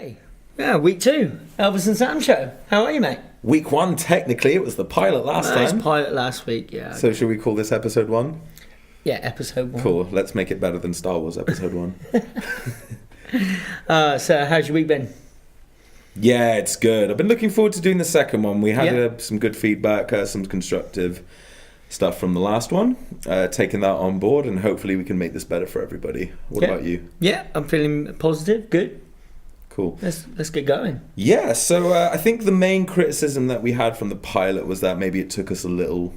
Okay. Yeah, week 2, Elvis and Sam show. How are you, mate? Week 1, technically, it was the pilot last time. It was pilot last week, yeah. So should we call this episode 1? Yeah, episode 1. Cool, let's make it better than Star Wars episode 1. So how's your week been? Yeah, it's good. I've been looking forward to doing the second one. We had Yeah. some good feedback, some constructive stuff from the last one. Taking that on board, and hopefully we can make this better for everybody. What about you? Yeah, I'm feeling positive, good. Cool. Let's get going. Yeah, so I think the main criticism that we had from the pilot was that maybe it took us a little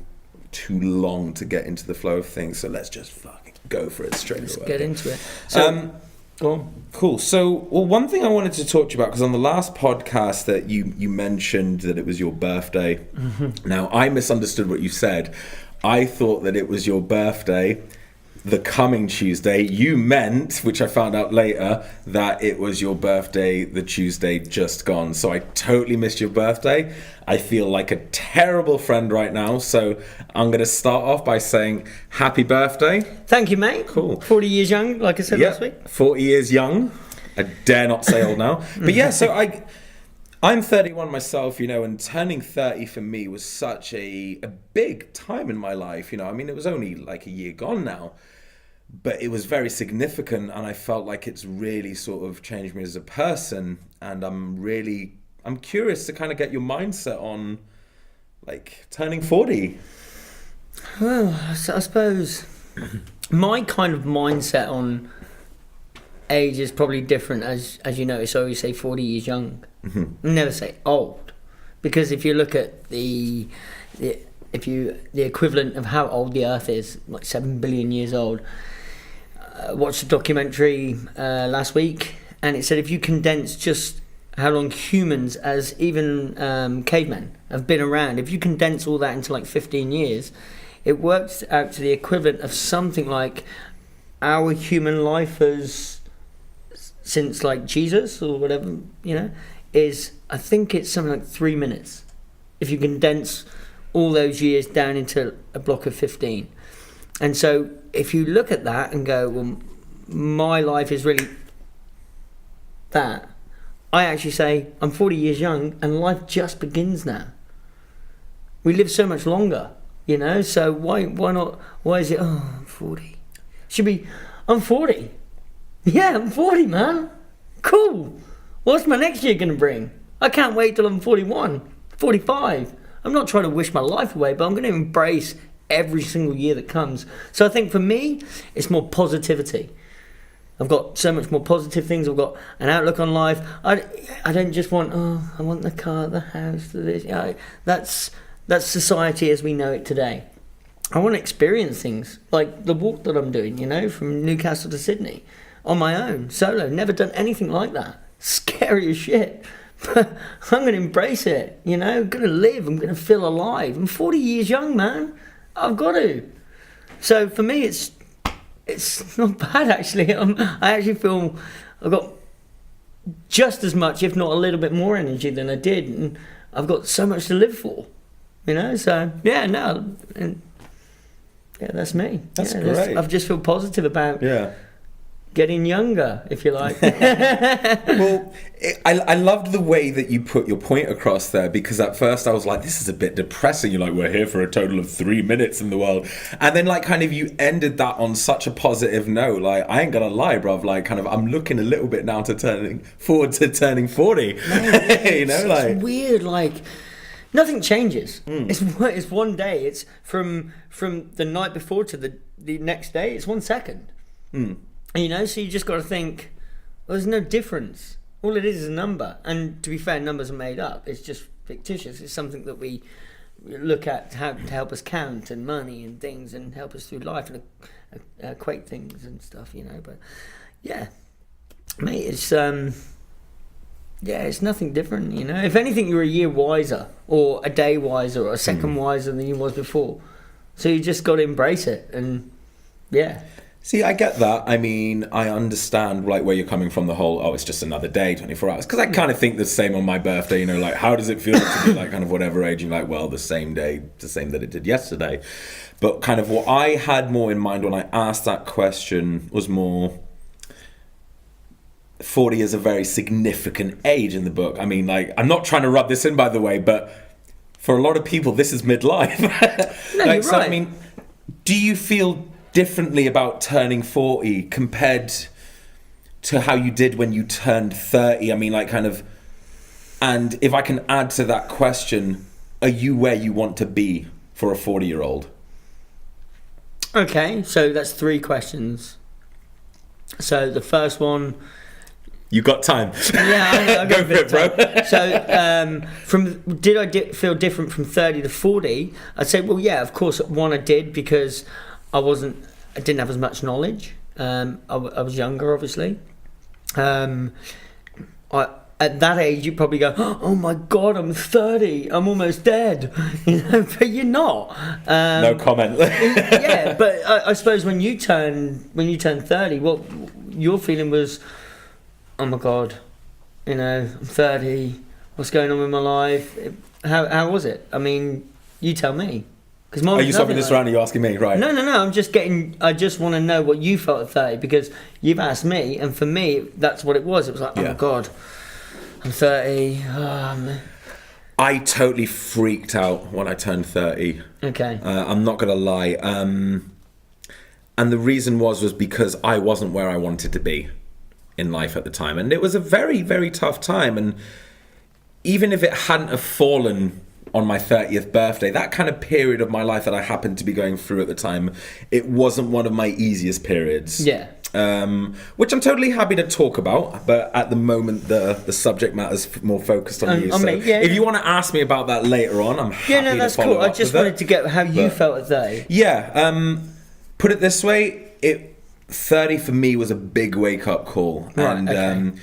too long to get into the flow of things, so let's just fucking go for it straight away. Let's get into it. So, go on. Cool. So, one thing I wanted to talk to you about, because on the last podcast that you mentioned that it was your birthday. Mm-hmm. Now, I misunderstood what you said. I thought that it was your birthday the coming Tuesday. You meant, which I found out later, that it was your birthday the Tuesday just gone. So I totally missed your birthday. I feel like a terrible friend right now. So I'm going to start off by saying happy birthday. Thank you, mate. Cool. 40 years young, like I said last week. 40 years young. I dare not say old now. But yeah, so I'm 31 myself, and turning 30 for me was such a big time in my life. I mean, it was only like a year gone now, but it was very significant, and I felt like it's really sort of changed me as a person. And I'm curious to kind of get your mindset on like turning 40. Well, I suppose my kind of mindset on age is probably different, as you notice. I always say 40 years young. Mm-hmm. Never say old, because if you look at the equivalent of how old the Earth is, like 7 billion years old. Watched a documentary last week, and it said if you condense just how long humans, as even cavemen, have been around, if you condense all that into like 15 years, it works out to the equivalent of something like our human life as since like Jesus or whatever, is, I think it's something like 3 minutes. If you condense all those years down into a block of 15. And so if you look at that and go, well, my life is really that, I actually say I'm 40 years young and life just begins now. We live so much longer, so why not, why is it, I'm 40? Should be, I'm 40. Yeah, I'm 40, man. Cool. What's my next year going to bring? I can't wait till I'm 41, 45. I'm not trying to wish my life away, but I'm going to embrace every single year that comes. So I think for me, it's more positivity. I've got so much more positive things. I've got an outlook on life. I don't just want, I want the car, the house, this. That's society as we know it today. I want to experience things like the walk that I'm doing, from Newcastle to Sydney on my own, solo. Never done anything like that. Scary as shit. But I'm going to embrace it, I'm going to live. I'm going to feel alive. I'm 40 years young, man. I've got to. So for me, it's not bad, actually. I actually feel I've got just as much, if not a little bit more energy than I did. And I've got so much to live for, So, yeah, no. And, yeah, that's me. That's great. I just feel positive about getting younger, if you like. Well, I loved the way that you put your point across there, because at first I was like, this is a bit depressing. You're like, we're here for a total of 3 minutes in the world. And then like kind of you ended that on such a positive note. Like, I ain't gonna lie, bruv. Like kind of I'm looking a little bit now to turning 40. It's weird, like nothing changes. It's one day. It's from the night before to the next day. It's 1 second. So you just got to think, well, there's no difference. All it is a number. And to be fair, numbers are made up. It's just fictitious. It's something that we look at to help us count and money and things and help us through life and equate things and stuff, But yeah, mate, it's nothing different, If anything, you're a year wiser or a day wiser or a second wiser than you was before. So you just got to embrace it and yeah. See, I get that. I mean, I understand like where you're coming from, the whole, it's just another day, 24 hours. Because I kind of think the same on my birthday, like, how does it feel to be like kind of whatever age? And like, well, the same day, the same that it did yesterday. But kind of what I had more in mind when I asked that question was more 40 is a very significant age in the book. I mean, like, I'm not trying to rub this in, by the way, but for a lot of people, this is midlife. No, you're right. I mean, do you feel differently about turning 40 compared to how you did when you turned 30? I mean, like, kind of, and if I can add to that question, are you where you want to be for a 40-year-old? Okay, so that's 3 questions. So the first one... You got time. Yeah, I Go for it, bro. So, did I feel different from 30 to 40? I'd say, well, yeah, of course. One, I did, because I didn't have as much knowledge. I was younger, obviously. At that age, you probably go, "Oh my God, I'm 30. I'm almost dead," but you're not. No comment. Yeah, but I suppose when you turn 30, what your feeling was, "Oh my God, I'm 30. What's going on with my life?" How was it? I mean, you tell me. Are you swapping this around? Are you asking me? Right. No. I just want to know what you felt at 30, because you've asked me, and for me, that's what it was. It was like, oh my God, I'm 30. I totally freaked out when I turned 30. Okay. I'm not going to lie. And the reason was because I wasn't where I wanted to be in life at the time. And it was a very, very tough time. And even if it hadn't have fallen on my 30th birthday, that kind of period of my life that I happened to be going through at the time, it wasn't one of my easiest periods. Yeah. Which I'm totally happy to talk about, but at the moment the subject matter is more focused on you. So if you want to ask me about that later on, I'm happy to follow up. Yeah, no, that's cool. I just wanted to get how you felt at 30. Yeah. Put it this way, 30 for me was a big wake-up call. Right, and okay.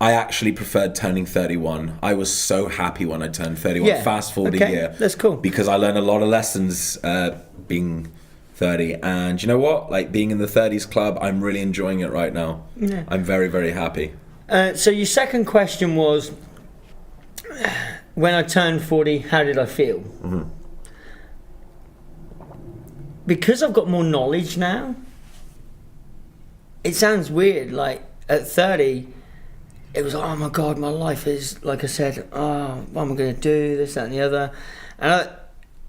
I actually preferred turning 31. I was so happy when I turned 31. Yeah. Fast forward Okay, a year. that's cool. Because I learned a lot of lessons being 30. And you know what? Like, being in the 30s club, I'm really enjoying it right now. Yeah. I'm very, very happy. So your second question was, when I turned 40, how did I feel? Mm-hmm. Because I've got more knowledge now, it sounds weird. Like, at 30, it was, oh my God, my life is, like I said, what am I going to do, this, that and the other. And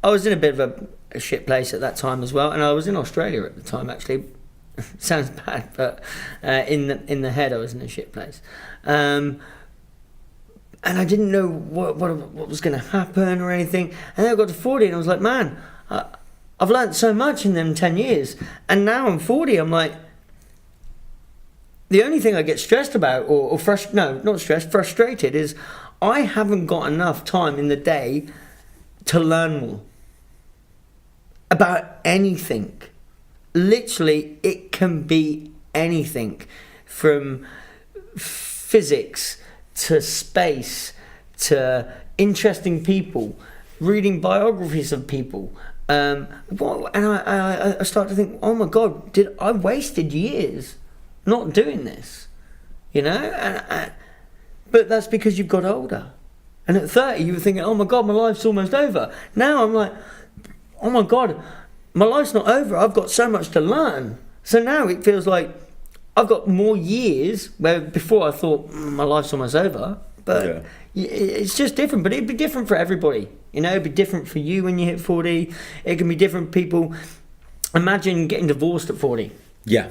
I was in a bit of a shit place at that time as well. And I was in Australia at the time, actually. Sounds bad, but in the head I was in a shit place. And I didn't know what was going to happen or anything. And then I got to 40 and I was like, man, I've learnt so much in them 10 years. And now I'm 40, I'm like, the only thing I get stressed about, frustrated, is I haven't got enough time in the day to learn more about anything. Literally, it can be anything, from physics to space to interesting people, reading biographies of people. And I start to think, oh my God, I wasted years not doing this, but that's because you've got older. And at 30 you were thinking, oh my God, my life's almost over. Now I'm like, oh my God, my life's not over, I've got so much to learn. So now it feels like I've got more years, where before I thought my life's almost over. But it's just different. But it'd be different for everybody. It'd be different for you when you hit 40. It can be different for people. Imagine getting divorced at 40. Yeah.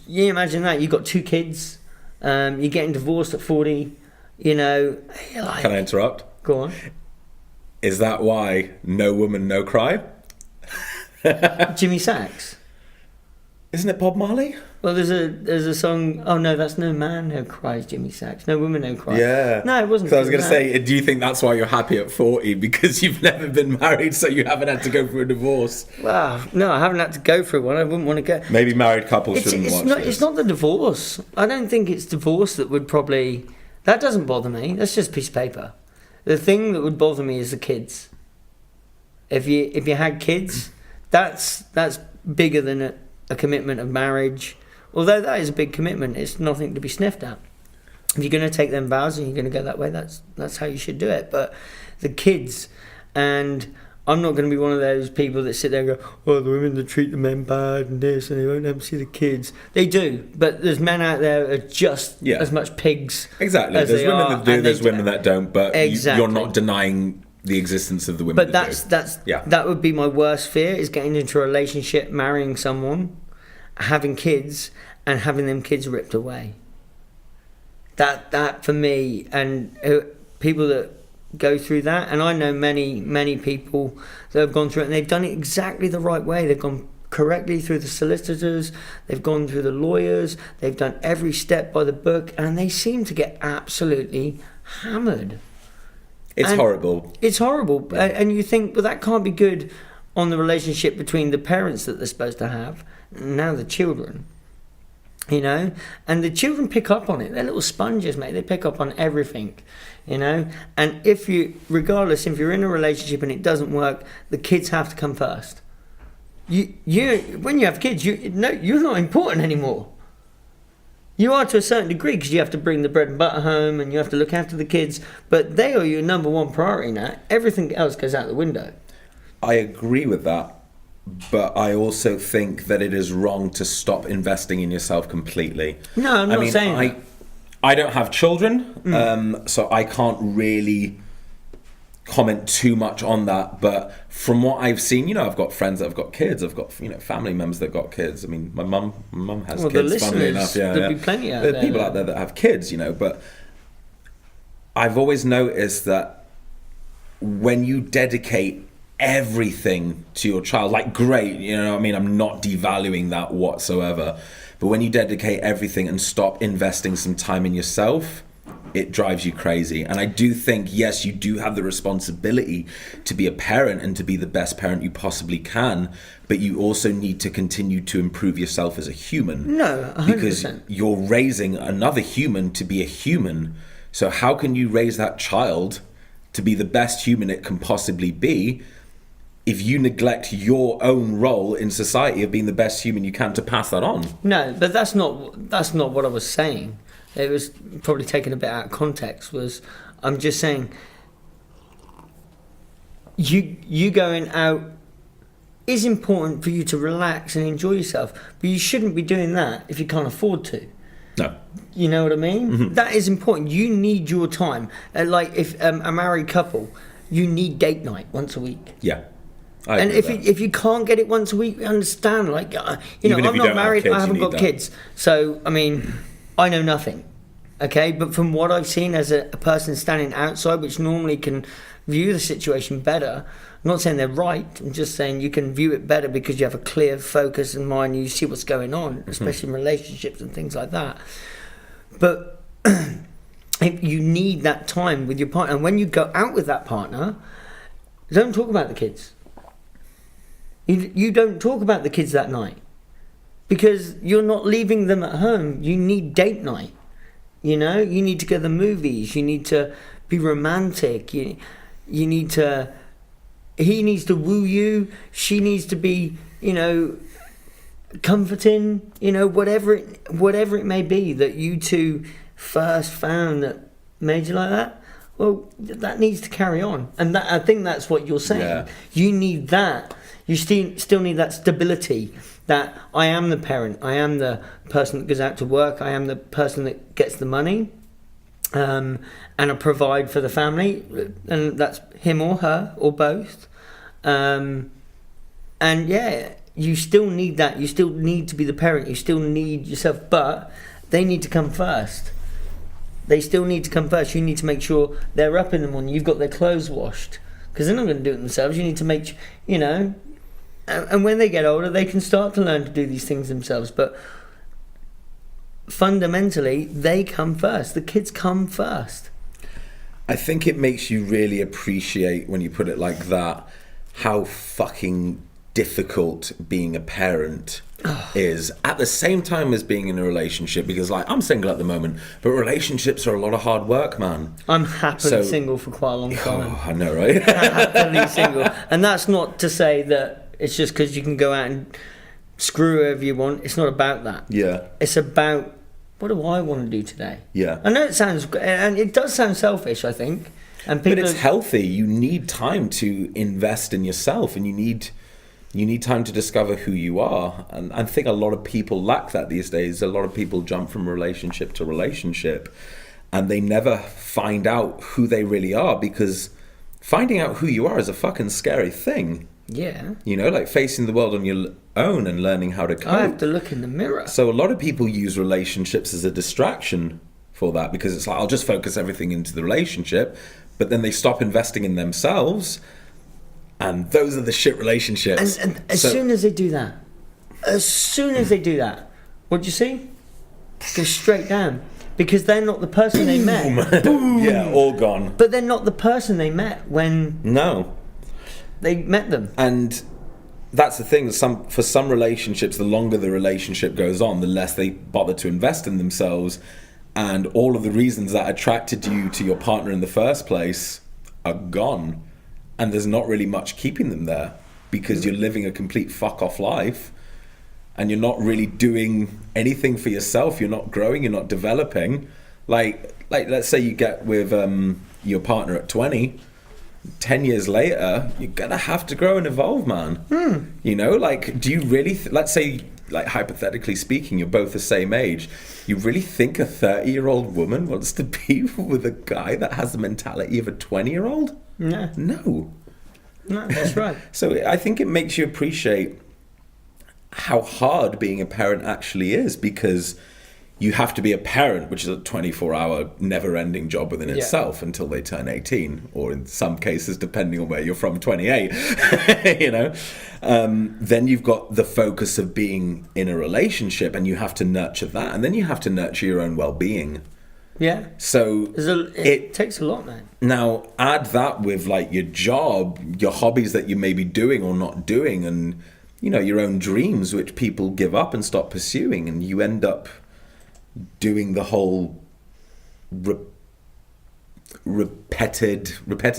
You imagine that. You've got 2 kids. You're getting divorced at 40. You're like... Can I interrupt? Go on. Is that why No Woman, No Cry? Jimmy Sachs. Isn't it Bob Marley? Well, there's a song. Oh no, that's No Man No Cries, Jimmy Sachs. No Woman No Cry. Yeah. No, it wasn't. So I was going to say, do you think that's why you're happy at 40? Because you've never been married, so you haven't had to go through a divorce? Well, no, I haven't had to go through one. I wouldn't want to go. Maybe married couples shouldn't watch this. It's not the divorce. I don't think it's divorce that would probably... That doesn't bother me. That's just a piece of paper. The thing that would bother me is the kids. If you had kids, that's bigger than a commitment of marriage. Although that is a big commitment, it's nothing to be sniffed at. If you're going to take them vows and you're going to go that way, that's how you should do it. But the kids, and I'm not going to be one of those people that sit there and go, oh, the women that treat the men bad and this, and they won't ever see the kids. They do, but there's men out there that are just as much pigs. Exactly. As there's they women are, that do, there's women that don't, but exactly. you're not denying the existence of the women but that do. That would be my worst fear, is getting into a relationship, marrying someone, having kids, and having them kids ripped away. That for me, and people that go through that, and I know many people that have gone through it, and they've done it exactly the right way. They've gone correctly through the solicitors, they've gone through the lawyers, they've done every step by the book, and they seem to get absolutely hammered. It's horrible. It's horrible. Yeah. And you think, well, that can't be good on the relationship between the parents that they're supposed to have, and now the children. And the children pick up on it. They're little sponges, mate. They pick up on everything, and if regardless, if you're in a relationship and it doesn't work, the kids have to come first. When you have kids, you're not important anymore. You are to a certain degree, because you have to bring the bread and butter home and you have to look after the kids, but they are your number one priority now. Everything else goes out the window. I agree with that. But I also think that it is wrong to stop investing in yourself completely. No, I'm not saying that. I don't have children, so I can't really comment too much on that. But from what I've seen, I've got friends that have got kids. I've got family members that have got kids. I mean, my mum has kids. Funnily enough, there'll be plenty out there. There are people out there that have kids, But I've always noticed that when you dedicate everything to your child, like, great, I'm not devaluing that whatsoever, but when you dedicate everything and stop investing some time in yourself, it drives you crazy. And I do think, yes, you do have the responsibility to be a parent and to be the best parent you possibly can, but you also need to continue to improve yourself as a human. No, 100%. Because you're raising another human to be a human. So how can you raise that child to be the best human it can possibly be if you neglect your own role in society of being the best human you can to pass that on? No, but that's not what I was saying. It was probably taken a bit out of context. I'm just saying, you going out is important for you to relax and enjoy yourself, but you shouldn't be doing that if you can't afford to. No. You know what I mean? Mm-hmm. That is important. You need your time. Like if a married couple, you need date night once a week. Yeah. And if you can't get it once a week, we understand. Like, I'm not married, I haven't got kids. So, I mean, I know nothing. Okay? But from what I've seen as a person standing outside, which normally can view the situation better, I'm not saying they're right, I'm just saying you can view it better because you have a clear focus in mind, you see what's going on, especially in relationships and things like that. But you need that time with your partner. And when you go out with that partner, don't talk about the kids. You don't talk about the kids that night because you're not leaving them at home. You need date night. You need to go to the movies. You need to be romantic. You need to. He needs to woo you. She needs to be, comforting. Whatever it may be that you two first found that made you like that. Well, that needs to carry on, and I think that's what you're saying. Yeah. You need that. You still need that stability, that I am the parent, I am the person that goes out to work, I am the person that gets the money, and I provide for the family, and that's him or her, or both. And yeah, you still need that, you still need to be the parent, you still need yourself, but they need to come first. They still need to come first. You need to make sure they're up in the morning, you've got their clothes washed, because they're not going to do it themselves. You need to make, and when they get older, they can start to learn to do these things themselves. But fundamentally, they come first. The kids come first. I think it makes you really appreciate, when you put it like that, how fucking difficult being a parent is at the same time as being in a relationship, because I'm single at the moment, but relationships are a lot of hard work, man. I'm happily single for quite a long time. Oh, I know, right? Happily single. And that's not to say that it's just because you can go out and screw whoever you want. It's not about that. Yeah. It's about, what do I want to do today? Yeah. I know it sounds, and it does sound selfish, I think. And but it's healthy. You need time to invest in yourself, and you need time to discover who you are. And I think a lot of people lack that these days. A lot of people jump from relationship to relationship, and they never find out who they really are, because finding out who you are is a fucking scary thing. Yeah. You know, like facing the world on your own and learning how to cope. I have to look in the mirror. So a lot of people use relationships as a distraction for that, because it's like, I'll just focus everything into the relationship, but then they stop investing in themselves, and those are the shit relationships. And as soon as they do that, what do you see? Go straight down. Because they're not the person they met. Boom. Yeah, all gone. But they're not the person they met when they met them. And that's the thing. For some relationships, the longer the relationship goes on, the less they bother to invest in themselves. And all of the reasons that attracted you to your partner in the first place are gone. And there's not really much keeping them there, because you're living a complete fuck off life. And you're not really doing anything for yourself. You're not growing. You're not developing. Like let's say you get with your partner at 20. 10 years later, you're gonna have to grow and evolve, man. You know, like, do you really? Let's say, like, hypothetically speaking, you're both the same age. You really think a 30-year-old woman wants to be with a guy that has the mentality of a 20-year-old? No, that's right. So I think it makes you appreciate how hard being a parent actually is, because you have to be a parent, which is a 24-hour never-ending job within itself until they turn 18, or in some cases, depending on where you're from, 28. You know, then you've got the focus of being in a relationship, and you have to nurture that, and then you have to nurture your own well-being. Yeah. So it takes a lot, man. Now add that with, like, your job, your hobbies that you may be doing or not doing, and, you know, your own dreams, which people give up and stop pursuing, and you end up doing the whole repetitive. That's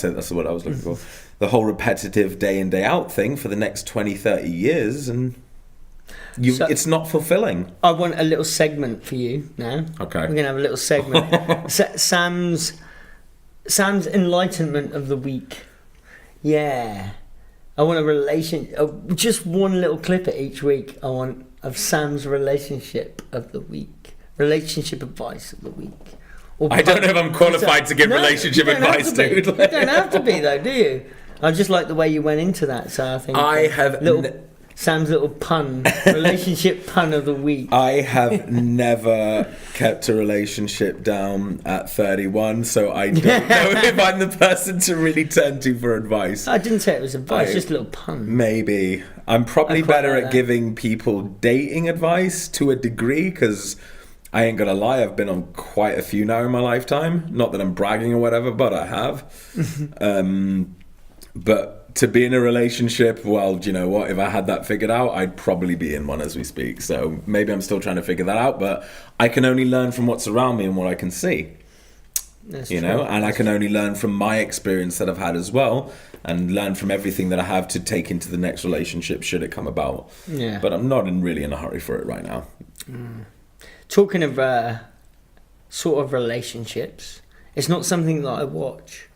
it. That's what I was looking for. The whole repetitive day in, day out thing for the next 20, 30 years, and it's not fulfilling. I want a little segment for you now. Okay. We're gonna have a little segment. Sam's enlightenment of the week. Yeah. I want just one little clip at each week. I want of Sam's relationship of the week, relationship advice of the week. I don't know if I'm qualified to give relationship advice, dude. You don't have to be, though, do you? I just like the way you went into that. So I think Sam's little pun, relationship pun of the week. I have never kept a relationship down at 31, so I don't know if I'm the person to really turn to for advice. I didn't say it was advice, just a little pun. Maybe. I'm probably better at giving people dating advice to a degree, because I ain't gonna lie, I've been on quite a few now in my lifetime. Not that I'm bragging or whatever, but I have. But to be in a relationship, well, do you know what? If I had that figured out, I'd probably be in one as we speak. So maybe I'm still trying to figure that out, but I can only learn from what's around me and what I can see. That's you know, and I can only learn from my experience that I've had as well, and learn from everything that I have to take into the next relationship should it come about. Yeah. But I'm not really in a hurry for it right now. Talking of sort of relationships, it's not something that I watch,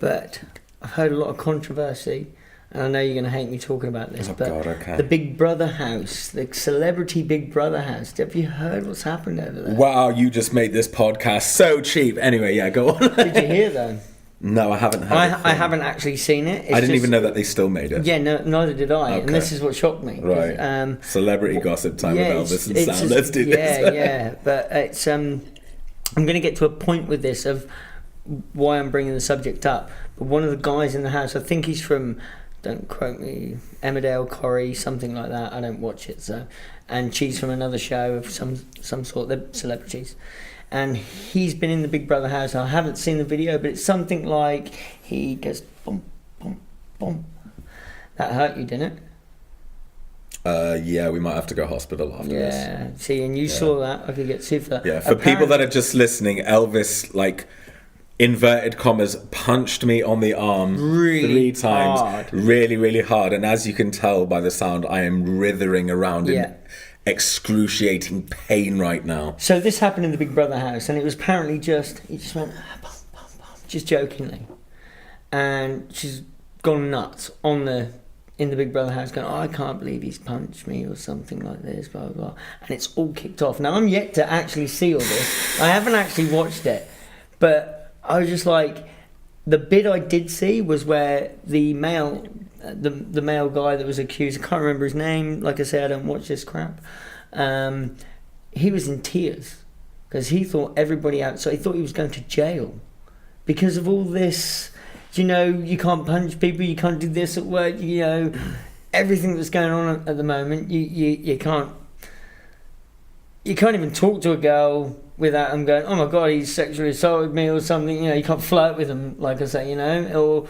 but I've heard a lot of controversy, and I know you're going to hate me talking about this, the Big Brother house, the celebrity Big Brother house. Have you heard what's happened over there? Wow, you just made this podcast so cheap. Anyway, yeah, go on. Did you hear that? No, I haven't heard it. I haven't actually seen it. I didn't even know that they still made it. Yeah, no, neither did I. Okay. And this is what shocked me. Right. Celebrity gossip time with Elvis and Sam. Let's do this. Yeah. But it's I'm going to get to a point with this of why I'm bringing the subject up. But one of the guys in the house, I think he's from, don't quote me, Emmerdale, Corrie, something like that. I don't watch it, so. And she's from another show of some sort. They're celebrities. And he's been in the Big Brother house. I haven't seen the video, but it's something like he goes, boom, boom, boom. That hurt you, didn't it? Yeah, we might have to go hospital after this. Yeah, see, and you saw that. I could get sued for that. Yeah, for people that are just listening, Elvis, like, inverted commas, punched me on the arm really 3 times. Hard. Really, really hard. And as you can tell by the sound, I am writhing around in excruciating pain right now. So this happened in the Big Brother house, and it was apparently he just went, just jokingly. And she's gone nuts in the Big Brother house going, I can't believe he's punched me or something like this, blah, blah, blah. And it's all kicked off. Now, I'm yet to actually see all this. I haven't actually watched it. But I was just like, the bit I did see was where the male guy that was accused, I can't remember his name. Like I say, I don't watch this crap. He was in tears because he thought everybody outside, he thought he was going to jail because of all this. You can't punch people, you can't do this at work, everything that's going on at the moment, you can't even talk to a girl without them going, oh my God, he's sexually assaulted me or something, you can't flirt with them, like I say, or,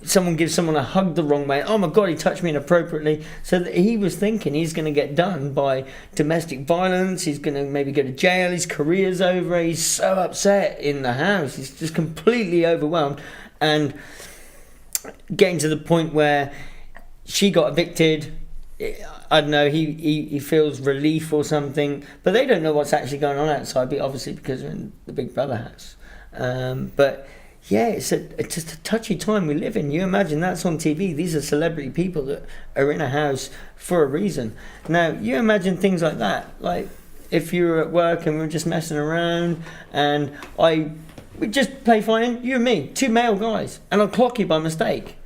someone gives someone a hug the wrong way, oh my God, he touched me inappropriately, so that he was thinking he's going to get done by domestic violence, he's going to maybe go to jail, his career's over, he's so upset in the house, he's just completely overwhelmed. And getting to the point where she got evicted, I don't know, he feels relief or something, but they don't know what's actually going on outside, but obviously because they're in the Big Brother house. But yeah, it's just a touchy time we live in. You imagine that's on TV. These are celebrity people that are in a house for a reason. Now, you imagine things like that. Like if you were at work and we were just messing around and we just play fine, you and me, two male guys, and I'll clock you by mistake.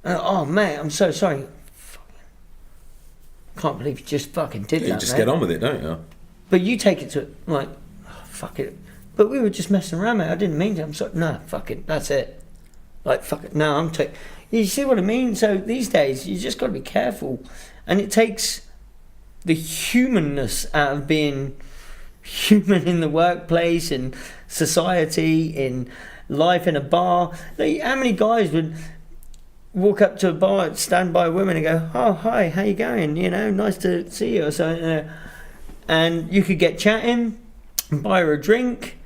Oh, mate, I'm so sorry. Can't believe you just fucking did that, You just mate. get on with it, don't you? But you take it to, like, oh, fuck it. But we were just messing around, mate. I didn't mean to. I'm sorry. No, fuck it. That's it. Like, fuck it. No, you see what I mean? So these days, you just got to be careful. And it takes the humanness out of being human in the workplace, in society, in life, in a bar. Like, how many guys would walk up to a bar, stand by a woman and go, oh, hi, how you going? Nice to see you. Or something. And you could get chatting, buy her a drink,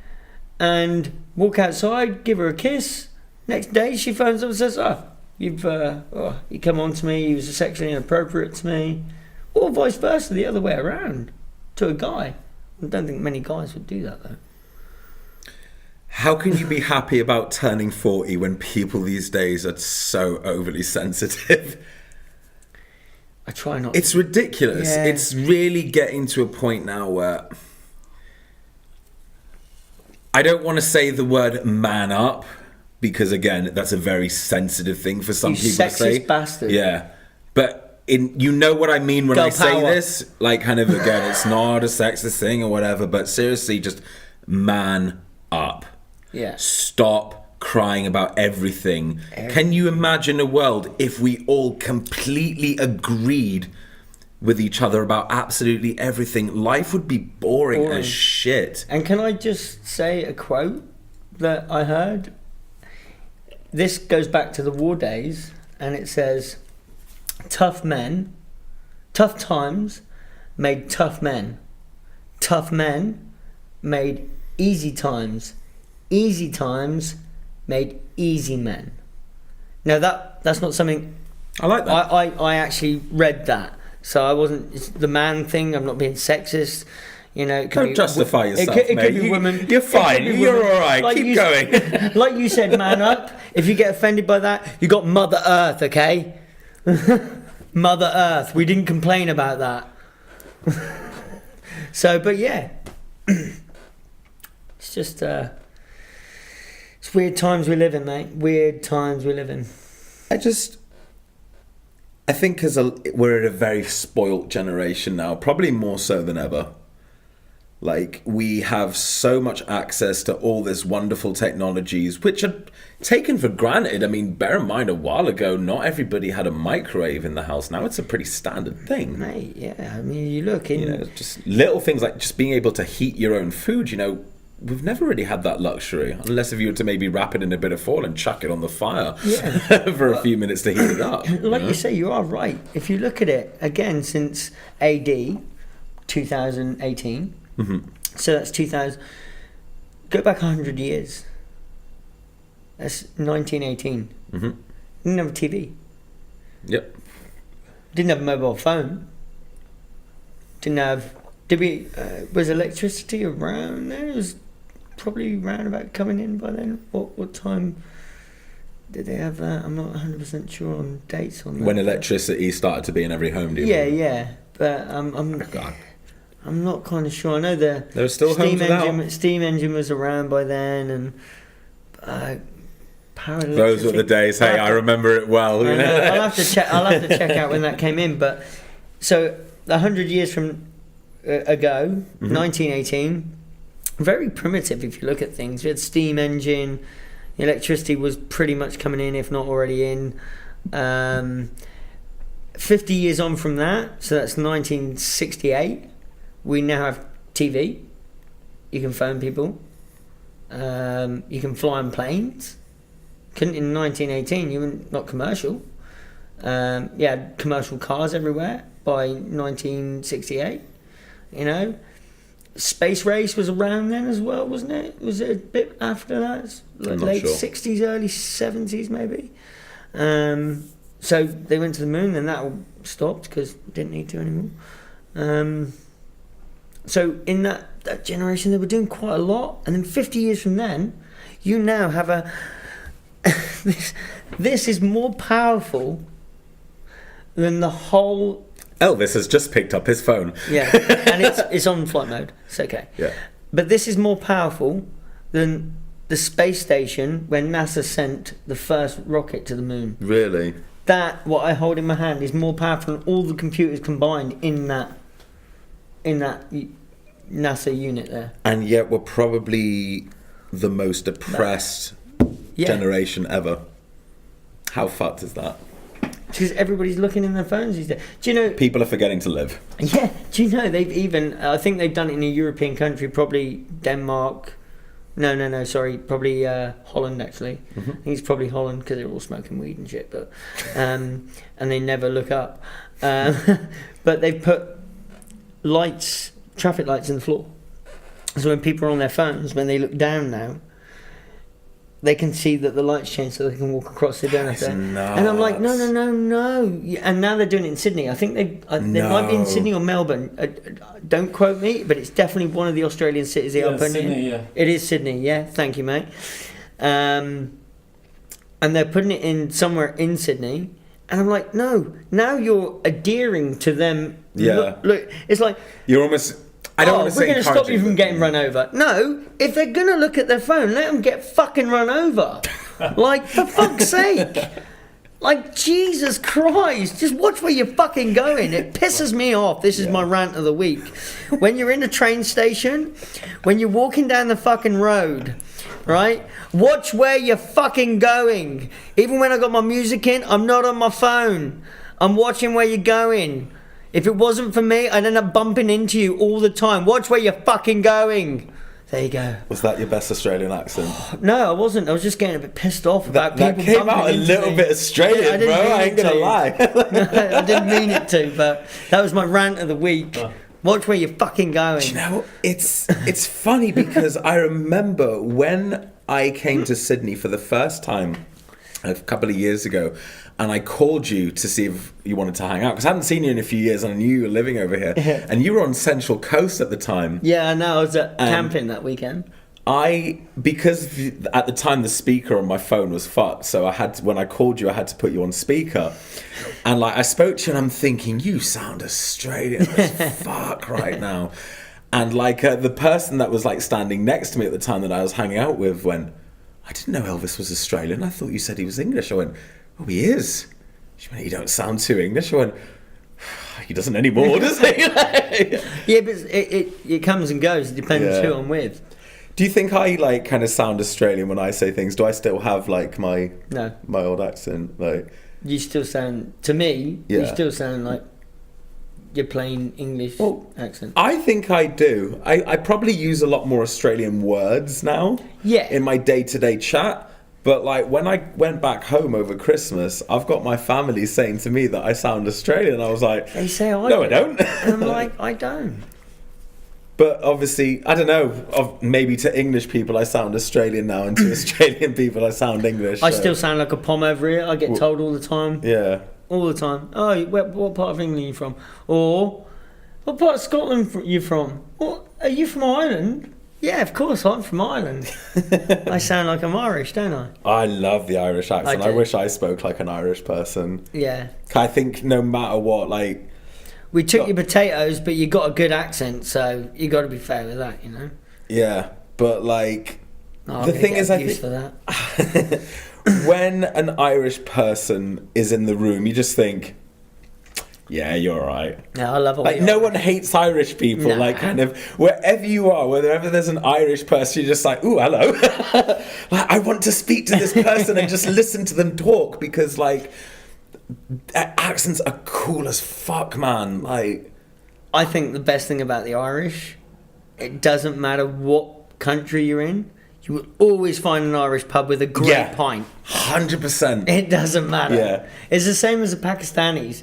and walk outside, give her a kiss. Next day, she phones up and says, you come on to me, you was sexually inappropriate to me. Or vice versa, the other way around, to a guy. I don't think many guys would do that, though. How can you be happy about turning 40 when people these days are so overly sensitive? I try not. It's ridiculous. Yeah. It's really getting to a point now where I don't want to say the word man up because, again, that's a very sensitive thing for some people to say. Sexist bastard. Yeah. But you know what I mean when Girl I say power. this? Like, kind of, again, it's not a sexist thing or whatever, but seriously, just man up. Yeah. Stop crying about everything. Can you imagine a world if we all completely agreed with each other about absolutely everything? Life would be boring as shit. And can I just say a quote that I heard? This goes back to the war days, and it says, tough times made tough men. Tough men made easy times. Easy times made easy men. Now that's not something I like that. I actually read that, so I wasn't. It's the man thing. I'm not being sexist. It could Don't justify yourself, it mate. could be women. You're fine. You're all right. Like Keep going. Like you said, man up. If you get offended by that, you got Mother Earth, okay? Mother Earth. We didn't complain about that. So, but yeah, it's just it's weird times we live in, mate. Weird times we live in. I think we're at a very spoilt generation now, probably more so than ever. Like, we have so much access to all this wonderful technologies, which are taken for granted. I mean, bear in mind, a while ago, not everybody had a microwave in the house. Now it's a pretty standard thing. Mate, yeah. I mean, you look in... just little things like just being able to heat your own food, we've never really had that luxury, unless if you were to maybe wrap it in a bit of foil and chuck it on the fire for a few minutes to heat it up. Like you say, you are right. If you look at it, again, since AD 2018, so that's 2000, go back 100 years. That's 1918. Didn't have a TV. Yep. Didn't have a mobile phone. didn't have. Did we? Was electricity around then? It was probably round about coming in by then. What time did they have that? I'm not 100% sure on dates on that. When electricity started to be in every home, do you Yeah, mean? yeah. But I'm not kind of sure. I know there were still homes without. Steam engine was around by then, and power electricity. Those were the days. Hey, I remember it well. I know. I'll have to check out when that came in. But so 100 years from ago, 1918, very primitive if you look at things. We had steam engine, electricity was pretty much coming in, if not already in. 50 years on from that, so that's 1968. We now have TV. You can phone people. You can fly on planes. Couldn't in 1918. You were not commercial. You had commercial cars everywhere by 1968. You know, space race was around then as well, wasn't it? Was it a bit after that? Like late 60s, early 70s, maybe. So they went to the moon, and that all stopped because didn't need to anymore. So in that generation, they were doing quite a lot, and then 50 years from then, you now have a this is more powerful than the whole. Elvis has just picked up his phone. Yeah, and it's on flight mode. It's okay. Yeah. But this is more powerful than the space station when NASA sent the first rocket to the moon. Really? That, what I hold in my hand, is more powerful than all the computers combined in that NASA unit there. And yet we're probably the most oppressed generation ever. How fucked is that? Because everybody's looking in their phones these days. Do you know? People are forgetting to live. Yeah. Do you know they've even? I think they've done it in a European country, probably Denmark. No. Sorry, probably Holland actually. I think it's probably Holland because they're all smoking weed and shit. But and they never look up. But they've put lights, traffic lights in the floor. So when people are on their phones, when they look down now, they can see that the lights change, so they can walk across. They don't have to. And I'm like, no. And now they're doing it in Sydney. I think they might be in Sydney or Melbourne. Don't quote me, but it's definitely one of the Australian cities they are putting Sydney, in. It is Sydney, yeah. Thank you, mate. And they're putting it in somewhere in Sydney. And I'm like, no. Now you're adhering to them. Yeah. Look, it's like You're almost. I don't want to say we're going to stop you encouraging, from getting run over. No, if they're going to look at their phone, let them get fucking run over. Like, for fuck's sake. Like, Jesus Christ. Just watch where you're fucking going. It pisses me off. This is my rant of the week. When you're in a train station, when you're walking down the fucking road, right? Watch where you're fucking going. Even when I got my music in, I'm not on my phone. I'm watching where you're going. If it wasn't for me, I'd end up bumping into you all the time. Watch where you're fucking going. There you go. Was that your best Australian accent? No, I wasn't. I was just getting a bit pissed off about people bumping into me. That came out a little bit Australian, bro. I ain't going to lie. No, I didn't mean it to, but that was my rant of the week. Watch where you're fucking going. Do you know, it's funny because I remember when I came to Sydney for the first time a couple of years ago, and I called you to see if you wanted to hang out because I hadn't seen you in a few years and I knew you were living over here. And you were on Central Coast at the time. Yeah, I know. I was at camping that weekend. Because at the time the speaker on my phone was fucked, so when I called you, I had to put you on speaker. And like I spoke to you and I'm thinking, you sound Australian as fuck right now. And like the person that was like standing next to me at the time that I was hanging out with went, I didn't know Elvis was Australian. I thought you said he was English. I went, oh, he is. She went, you don't sound too English. I went, he doesn't anymore, does he? Yeah, but it comes and goes. It depends who I'm with. Do you think I like kind of sound Australian when I say things? Do I still have like my old accent? Like you still sound, to me, you still sound like your plain English accent. I think I do. I probably use a lot more Australian words now in my day-to-day chat. But like when I went back home over Christmas, I've got my family saying to me that I sound Australian. I was like, they say I no, I don't. And I'm like, I don't. But obviously, I don't know, maybe to English people I sound Australian now, and to Australian people I sound English. I still sound like a pom over here. I get told all the time. Yeah. All the time. Oh, what part of England are you from? Or What part of Scotland you from? What, are you from Ireland? Yeah, of course, I'm from Ireland. I sound like I'm Irish, don't I? I love the Irish accent. I I do. wish I spoke like an Irish person. Yeah. I think no matter what, like... We took your potatoes, but you got a good accent, so you got to be fair with that, you know? Yeah, but like... Oh, the thing is, I think... for that. When an Irish person is in the room, you just think... Yeah, you're right. Yeah, I love it. Like, no one hates Irish people. Nah. Like, kind of, wherever you are, wherever there's an Irish person, you're just like, ooh, hello. Like, I want to speak to this person and just listen to them talk because, like, accents are cool as fuck, man. Like, I think the best thing about the Irish, it doesn't matter what country you're in, you will always find an Irish pub with a great pint. 100%. It doesn't matter. Yeah. It's the same as the Pakistanis.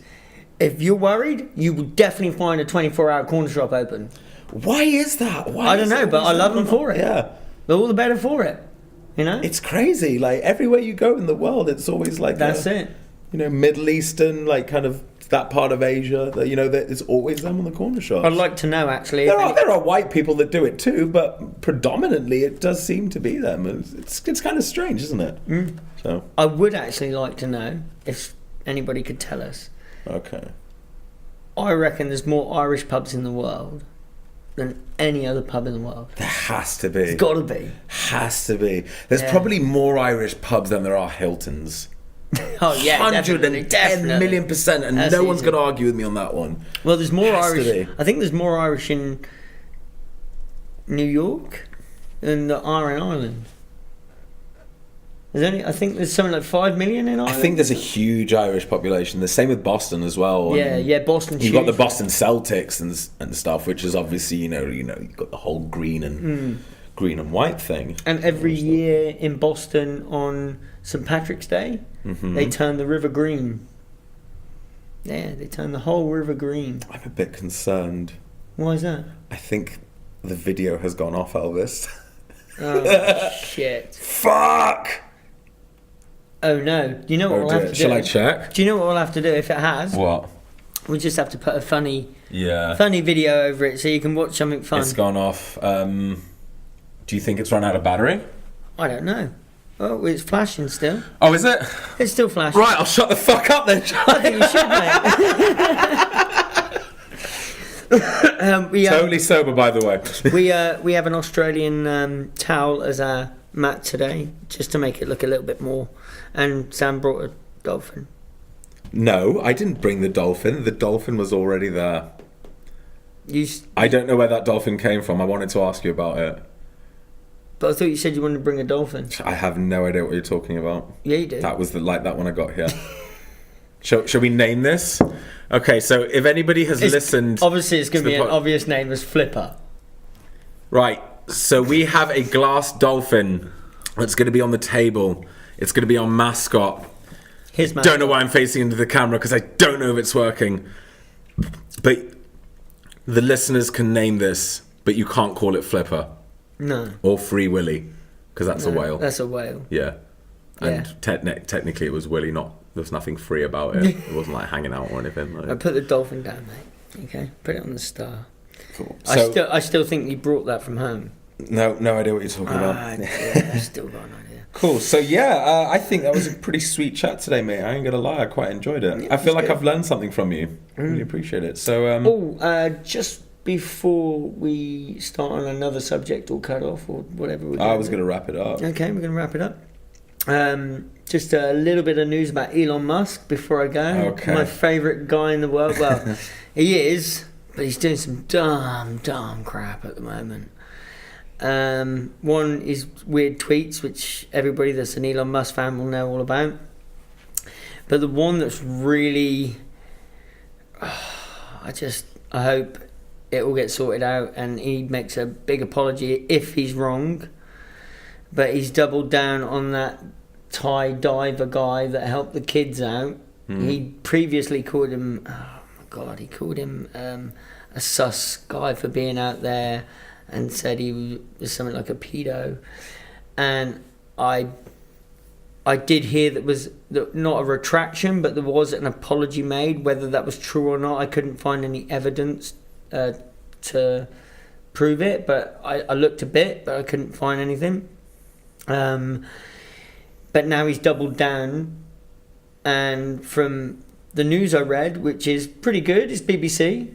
If you're worried, you will definitely find a 24-hour corner shop open. Why is that? Why I don't know, but I love them for it. Yeah. They're all the better for it. You know? It's crazy. Like, everywhere you go in the world, it's always like... That's it. You know, Middle Eastern, like, kind of that part of Asia, that, you know, that it's always them on the corner shops. I'd like to know, actually. There are white people that do it too, but predominantly it does seem to be them. It's kind of strange, isn't it? Mm. So I would actually like to know if anybody could tell us. okay. I reckon there's more Irish pubs in the world than any other pub in the world. There has to be. It's got to be. Has to be. There's Yeah. probably more Irish pubs than there are Hiltons. Oh yeah, 110 definitely. million %, and That's no one's easy. going to argue with me on that one. Well, there's more Has to Irish. be. I think there's more Irish in New York than there are in Ireland. I think there's something like 5 million in Ireland. I think there's a huge Irish population. The same with Boston as well. Yeah, and yeah, Boston. You've got the huge. Boston Celtics and stuff, which is obviously you've got the whole green and white thing. And every year in Boston on St Patrick's Day, they turn the river green. Yeah, they turn the whole river green. I'm a bit concerned. Why is that? I think the video has gone off, Elvis. Oh shit! Fuck! Oh no! Do you know what we'll have to do? Shall I check? Do you know what we'll have to do if it has? What? We just have to put a funny Yeah. video over it so you can watch something fun. It's gone off. Do you think it's run out of battery? I don't know. Oh, it's flashing still. Oh, is it? It's still flashing. Right, I'll shut the fuck up then. I think you should, mate. Totally sober, by the way. We have an Australian towel as our mat today, just to make it look a little bit more. And Sam brought a dolphin. No, I didn't bring the dolphin. The dolphin was already there. I don't know where that dolphin came from. I wanted to ask you about it. But I thought you said you wanted to bring a dolphin. I have no idea what you're talking about. Yeah, you do. That was that one I got here. Shall we name this? Okay, so if anybody has listened... Obviously, it's going to be an pod- obvious name as Flipper. Right, so we have a glass dolphin that's going to be on the table. It's going to be our mascot. His mascot. Don't know why I'm facing into the camera because I don't know if it's working. But the listeners can name this, but you can't call it Flipper. No. Or Free Willy, because that's a whale. That's a whale. Yeah. And Yeah. technically it was Willy, not... There was nothing free about it. It wasn't like hanging out or anything. I Like. put the dolphin down, mate. Okay, put it on the star. Cool. I still think you brought that from home. No idea what you're talking about. Yeah, I still got an idea. Cool. So yeah, I think that was a pretty sweet chat today, mate. I ain't gonna lie, I quite enjoyed it. Yeah, I feel like good. I've learned something from you. Really appreciate it. So Just before we start on another subject or cut off or whatever we're I was doing. gonna wrap it up. Okay, we're going to wrap it up. Just a little bit of news about Elon Musk before I go. Okay. My favourite guy in the world. Well, he is, but he's doing some dumb crap at the moment. One is weird tweets, which everybody that's an Elon Musk fan will know all about. But the one that's really... I hope it will get sorted out and he makes a big apology if he's wrong. But he's doubled down on that Thai diver guy that helped the kids out. He previously called him... Oh my God, he called him a sus guy for being out there and said he was something like a pedo. And I did hear not a retraction, but there was an apology made. Whether that was true or not, I couldn't find any evidence to prove it, but I looked a bit, but I couldn't find anything. But now he's doubled down, and from the news I read, which is pretty good, it's BBC.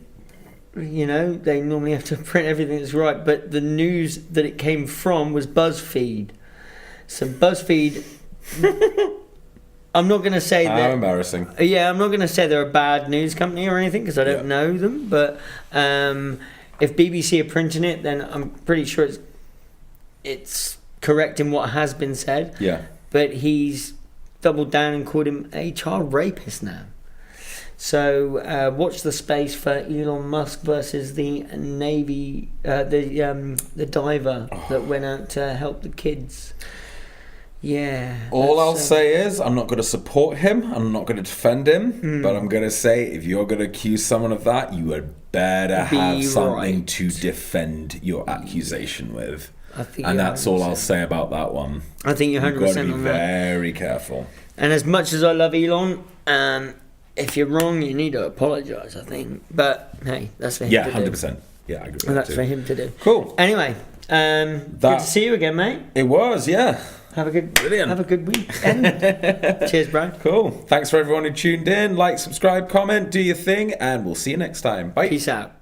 You know, they normally have to print everything that's right, but the news that it came from was BuzzFeed. So BuzzFeed, I'm not going to say that... How embarrassing. Yeah, I'm not going to say they're a bad news company or anything, because I don't know them, but if BBC are printing it, then I'm pretty sure it's correct in what has been said. Yeah. But he's doubled down and called him a child rapist now. So watch the space for Elon Musk versus the Navy, the diver that went out to help the kids. Yeah. All I'll say is I'm not going to support him. I'm not going to defend him. But I'm going to say if you're going to accuse someone of that, you had better have something to defend your accusation with. And that's all I'll say about that one. I think you're 100% You've got to be on that. very careful. And as much as I love Elon, if you're wrong, you need to apologise, I think. But hey, that's for him to do. Yeah, 100%. Yeah, I agree with that That's too. for him to do. Cool. Anyway, good to see you again, mate. It was, yeah. Have a good weekend. Cheers, bro. Cool. Thanks for everyone who tuned in. Like, subscribe, comment, do your thing, and we'll see you next time. Bye. Peace out.